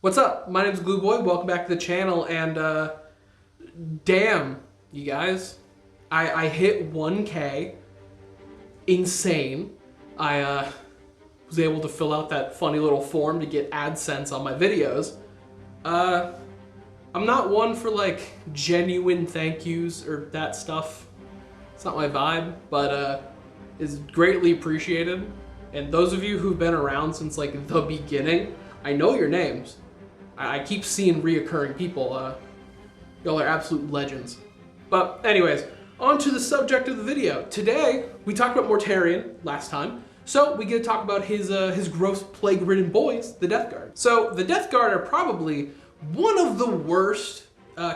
What's up? My name's Glue Boy. Welcome back to the channel, and damn, you guys, I hit 1K. Insane. I was able to fill out that funny little form to get AdSense on my videos. I'm not one for like genuine thank yous or that stuff. It's not my vibe, but is greatly appreciated. And those of you who've been around since like the beginning, I know your names. I keep seeing reoccurring people. Y'all are absolute legends. But anyways, on to the subject of the video. Today, we talked about Mortarion last time, so we get to talk about his gross plague-ridden boys, the Death Guard. So the Death Guard are probably one of the worst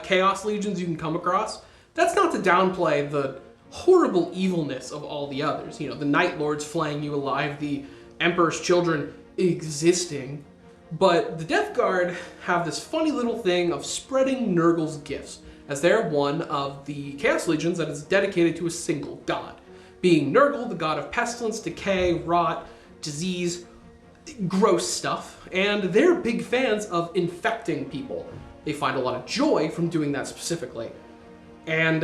Chaos Legions you can come across. That's not to downplay the horrible evilness of all the others. You know, the Night Lords flaying you alive, the Emperor's Children existing. But the Death Guard have this funny little thing of spreading Nurgle's gifts, as they're one of the Chaos Legions that is dedicated to a single god, being Nurgle, the god of pestilence, decay, rot, disease, gross stuff, and they're big fans of infecting people. They find a lot of joy from doing that specifically. And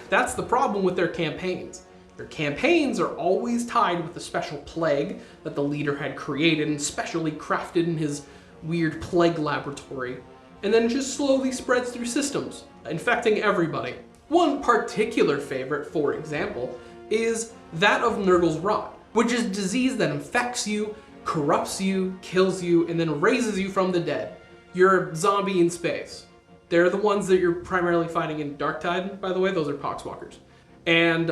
that's the problem with their campaigns. Their campaigns are always tied with a special plague that the leader had created and specially crafted in his weird plague laboratory, and then it just slowly spreads through systems, infecting everybody. One particular favorite, for example, is that of Nurgle's Rot, which is disease that infects you, corrupts you, kills you, and then raises you from the dead. You're a zombie in space. They're the ones that you're primarily fighting in Darktide, by the way. Those are Poxwalkers. And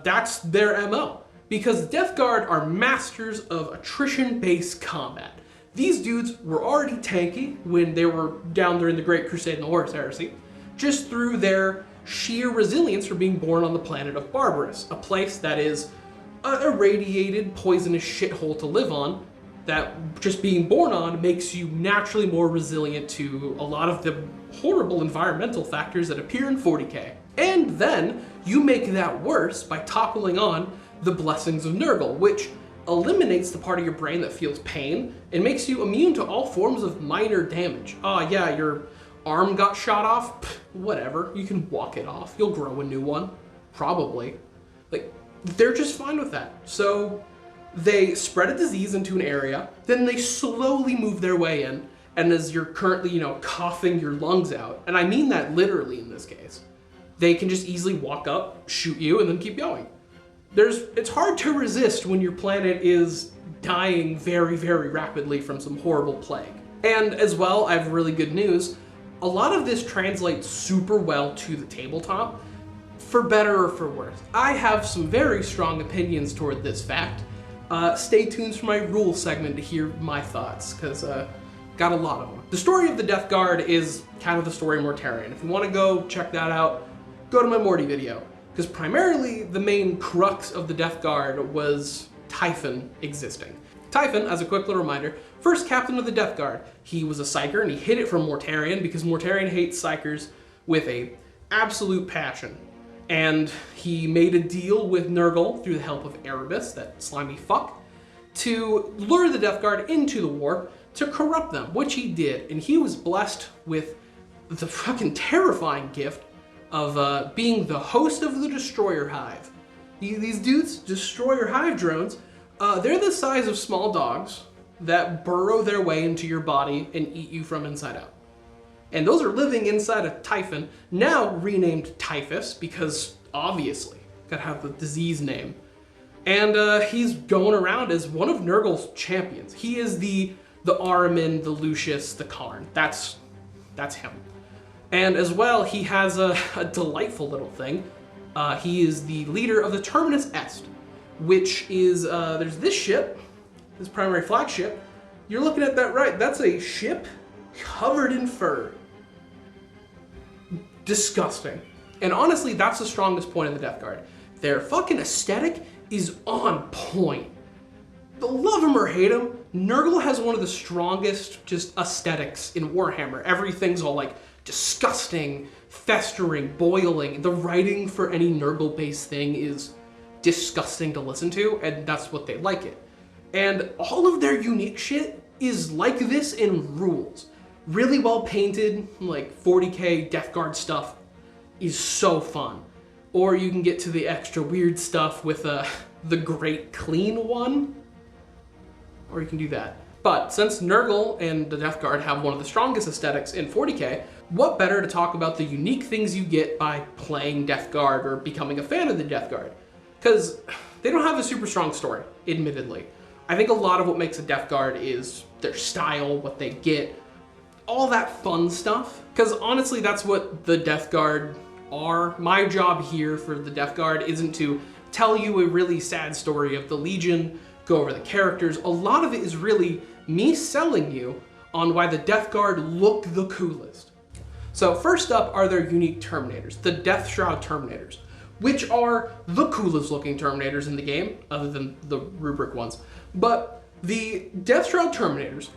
that's their MO, because Death Guard are masters of attrition-based combat. These dudes were already tanky when they were down during the Great Crusade and the Horus Heresy, just through their sheer resilience for being born on the planet of Barbarous, a place that is an irradiated, poisonous shithole to live on, that just being born on makes you naturally more resilient to a lot of the horrible environmental factors that appear in 40k. And then you make that worse by toppling on the blessings of Nurgle, which eliminates the part of your brain that feels pain and makes you immune to all forms of minor damage. Yeah, your arm got shot off? Pfft, whatever, you can walk it off. You'll grow a new one, probably. Like, they're just fine with that. So they spread a disease into an area, then they slowly move their way in, and as you're currently, coughing your lungs out, and I mean that literally in this case, they can just easily walk up, shoot you, and then keep going. It's hard to resist when your planet is dying very, very rapidly from some horrible plague. And as well, I have really good news. A lot of this translates super well to the tabletop, for better or for worse. I have some very strong opinions toward this fact. Stay tuned for my rules segment to hear my thoughts, because got a lot of them. The story of the Death Guard is kind of the story of Mortarion. If you want to go check that out, go to my Morty video, because primarily the main crux of the Death Guard was Typhon existing. Typhon, as a quick little reminder, first captain of the Death Guard. He was a psyker and he hid it from Mortarion because Mortarion hates psykers with a absolute passion. And he made a deal with Nurgle through the help of Erebus, that slimy fuck, to lure the Death Guard into the war to corrupt them, which he did. And he was blessed with the fucking terrifying gift of being the host of the Destroyer Hive. These dudes, Destroyer Hive drones, they're the size of small dogs that burrow their way into your body and eat you from inside out. And those are living inside a Typhon, now renamed Typhus, because obviously, gotta have the disease name. And he's going around as one of Nurgle's champions. He is the Ahriman, the Lucius, the Karn. That's him. And as well, he has a delightful little thing. He is the leader of the Terminus Est, which is, there's this ship, this primary flagship. You're looking at that right, that's a ship covered in fur. Disgusting. And honestly, that's the strongest point of the Death Guard. Their fucking aesthetic is on point. Love him or hate him, Nurgle has one of the strongest just aesthetics in Warhammer. Everything's all like disgusting, festering, boiling. The writing for any Nurgle-based thing is disgusting to listen to, and that's what they like it. And all of their unique shit is like this in rules. really well painted, like 40k Death Guard stuff is so fun. Or you can get to the extra weird stuff with the Great Clean one, or you can do that. But since Nurgle and the Death Guard have one of the strongest aesthetics in 40k, what better to talk about the unique things you get by playing Death Guard or becoming a fan of the Death Guard? Because they don't have a super strong story, admittedly. I think a lot of what makes a Death Guard is their style, what they get, all that fun stuff. Because honestly, that's what the Death Guard are. My job here for the Death Guard isn't to tell you a really sad story of the Legion, go over the characters. A lot of it is really me selling you on why the Death Guard look the coolest. So first up are their unique Terminators, the Death Shroud Terminators, which are the coolest looking Terminators in the game, other than the rubric ones. But the Death Shroud Terminators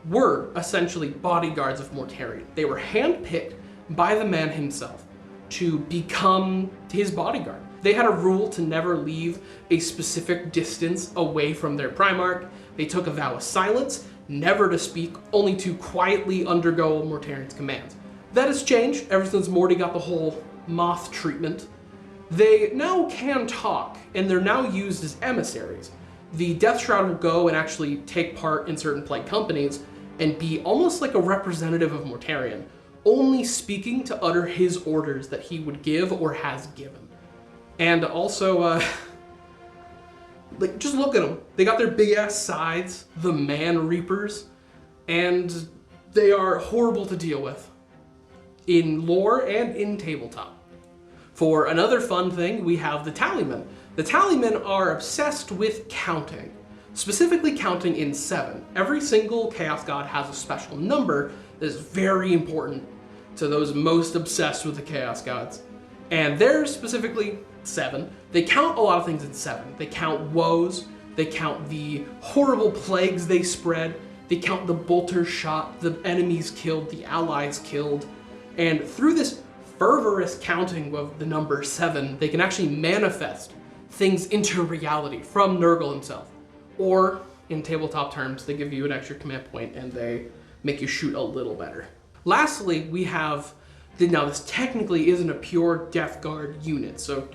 were essentially bodyguards of Mortarion. They were handpicked by the man himself to become his bodyguard. They had a rule to never leave a specific distance away from their Primarch. They took a vow of silence, never to speak, only to quietly undergo Mortarion's commands. That has changed ever since Morty got the whole moth treatment. They now can talk, and they're now used as emissaries. The Death Shroud will go and actually take part in certain plague companies and be almost like a representative of Mortarion, only speaking to utter his orders that he would give or has given. And also, like, just look at them. They got their big ass sides, the Man Reapers, and they are horrible to deal with in lore and in tabletop. For another fun thing, we have the Tallymen. The Tallymen are obsessed with counting, specifically counting in 7. Every single Chaos God has a special number that is very important to those most obsessed with the Chaos Gods. And they're specifically 7. They count a lot of things in 7. They count woes, they count the horrible plagues they spread, they count the bolters shot, the enemies killed, the allies killed, and through this fervorous counting of the number 7, they can actually manifest things into reality from Nurgle himself. Or, in tabletop terms, they give you an extra command point and they make you shoot a little better. Lastly, we have, now this technically isn't a pure Death Guard unit, so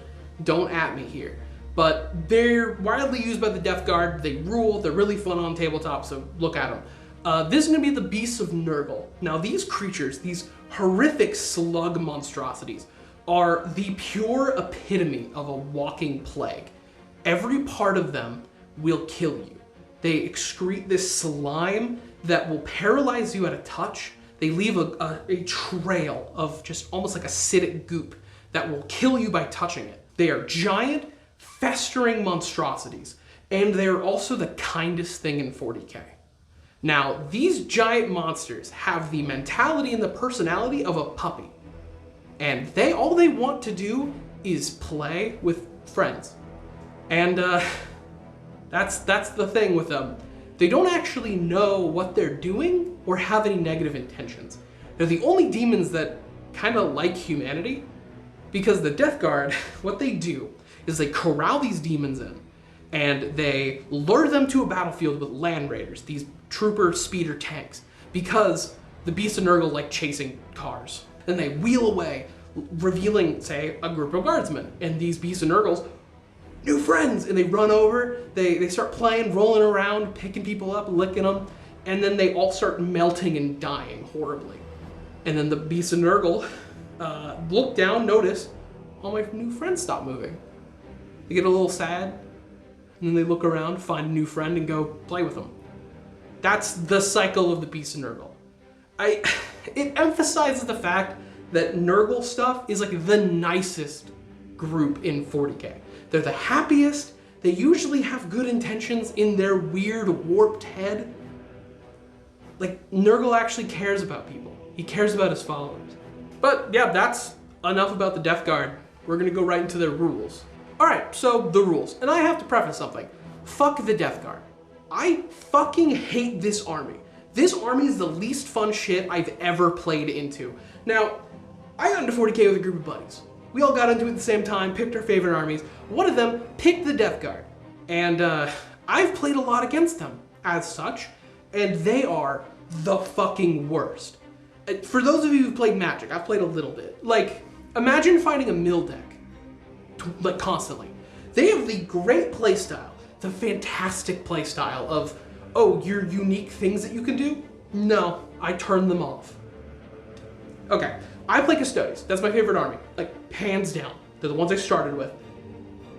don't at me here. But they're widely used by the Death Guard, they rule, they're really fun on tabletop, so look at them. This is going to be the Beasts of Nurgle. Now these creatures, these horrific slug monstrosities, are the pure epitome of a walking plague. Every part of them will kill you. They excrete this slime that will paralyze you at a touch. They leave a trail of just almost like acidic goop that will kill you by touching it. They are giant, festering monstrosities, and they are also the kindest thing in 40k. Now, these giant monsters have the mentality and the personality of a puppy, and all they want to do is play with friends. And that's the thing with them. They don't actually know what they're doing or have any negative intentions. They're the only demons that kind of like humanity, because the Death Guard, what they do is they corral these demons in, and they lure them to a battlefield with land raiders, these trooper speeder tanks, because the Beasts of Nurgle like chasing cars. Then they wheel away, revealing, say, a group of guardsmen, and these Beasts of Nurgles, new friends, and they run over, they start playing, rolling around, picking people up, licking them, and then they all start melting and dying horribly. And then the Beasts of Nurgle look down, notice, all my new friends stop moving. They get a little sad, and then they look around, find a new friend, and go play with them. That's the cycle of the Beasts of Nurgle. It emphasizes the fact that Nurgle stuff is like the nicest group in 40k. They're the happiest, they usually have good intentions in their weird, warped head. Like, Nurgle actually cares about people. He cares about his followers. But yeah, that's enough about the Death Guard. We're gonna go right into their rules. Alright, so the rules. And I have to preface something. Fuck the Death Guard. I fucking hate this army. This army is the least fun shit I've ever played into. Now, I got into 40k with a group of buddies. We all got into it at the same time, picked our favorite armies. One of them picked the Death Guard. And I've played a lot against them as such, and they are the fucking worst. For those of you who've played Magic, I've played a little bit. Like, imagine finding a mill deck, like, constantly. They have the great playstyle, the fantastic playstyle of, oh, your unique things that you can do? No, I turn them off. Okay, I play Custodians. That's my favorite army. Like, hands down. They're the ones I started with.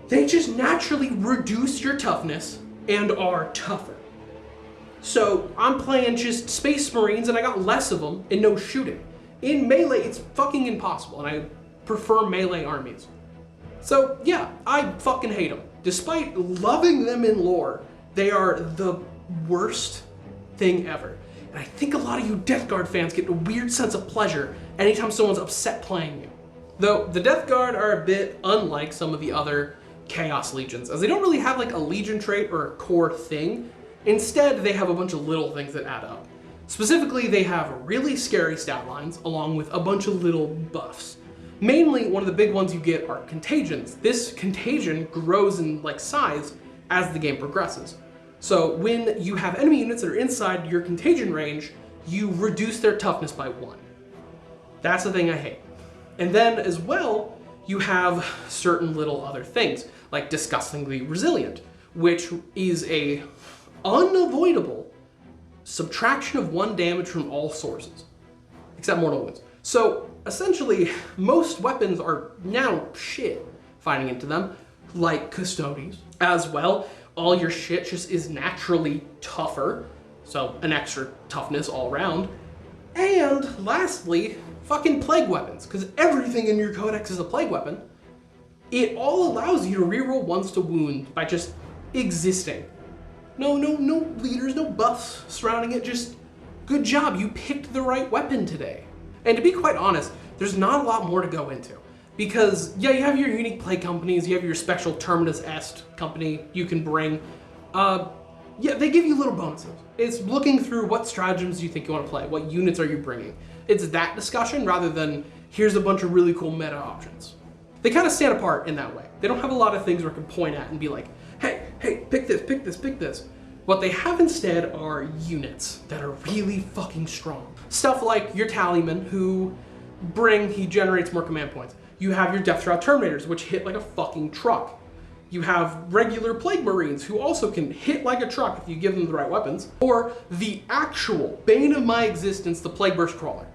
They just naturally reduce your toughness and are tougher. So I'm playing just Space Marines and I got less of them and no shooting. In melee, it's fucking impossible, and I prefer melee armies. So yeah, I fucking hate them. Despite loving them in lore, they are the worst thing ever. And I think a lot of you Death Guard fans get a weird sense of pleasure anytime someone's upset playing you. Though the Death Guard are a bit unlike some of the other Chaos Legions, as they don't really have like a Legion trait or a core thing. Instead, they have a bunch of little things that add up. Specifically, they have really scary stat lines along with a bunch of little buffs. Mainly, one of the big ones you get are contagions. This contagion grows in like size as the game progresses. So when you have enemy units that are inside your contagion range, you reduce their toughness by 1. That's the thing I hate. And then as well, you have certain little other things, like disgustingly resilient, which is a unavoidable subtraction of 1 damage from all sources, except mortal wounds. So essentially, most weapons are now shit fighting into them, like Custodians. As well, all your shit just is naturally tougher, so an extra toughness all around. And lastly, fucking plague weapons, because everything in your codex is a plague weapon. It all allows you to reroll once to wound by just existing. No leaders, no buffs surrounding it, just good job, you picked the right weapon today. And to be quite honest, there's not a lot more to go into. Because, yeah, you have your unique play companies, you have your special Terminus Est company you can bring. Yeah, they give you little bonuses. It's looking through what stratagems you think you want to play, what units are you bringing. It's that discussion rather than, here's a bunch of really cool meta options. They kind of stand apart in that way. They don't have a lot of things where I can point at and be like, hey, pick this, pick this, pick this. What they have instead are units that are really fucking strong. Stuff like your Tallyman, who he generates more command points. You have your Death Shroud Terminators, which hit like a fucking truck. You have regular Plague Marines, who also can hit like a truck if you give them the right weapons. Or the actual bane of my existence, the Plague Burst Crawler.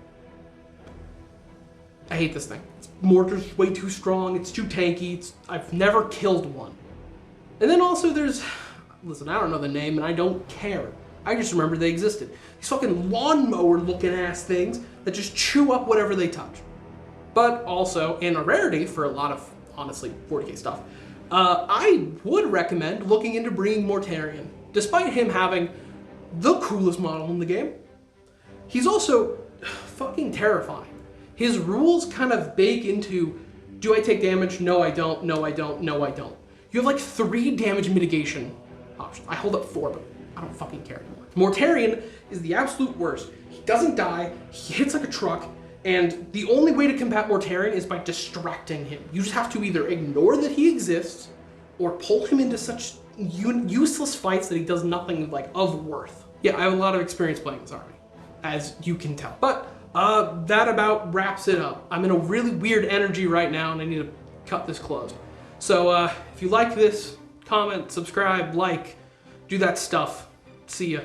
I hate this thing. Mortar's way too strong, it's too tanky, I've never killed one. And then also there's, listen, I don't know the name and I don't care. I just remember they existed. These fucking lawnmower looking ass things that just chew up whatever they touch. But also, in a rarity for a lot of, honestly, 40k stuff, I would recommend looking into bringing Mortarion. Despite him having the coolest model in the game, he's also fucking terrifying. His rules kind of bake into, do I take damage? No, I don't. No, I don't. No, I don't. You have like 3 damage mitigation options. I hold up 4, but I don't fucking care anymore. Mortarion is the absolute worst. He doesn't die, he hits like a truck, and the only way to combat Mortarion is by distracting him. You just have to either ignore that he exists, or pull him into such useless fights that he does nothing like of worth. Yeah, I have a lot of experience playing this army, as you can tell. But that about wraps it up. I'm in a really weird energy right now and I need to cut this closed. So if you like this, comment, subscribe, like, do that stuff. See ya.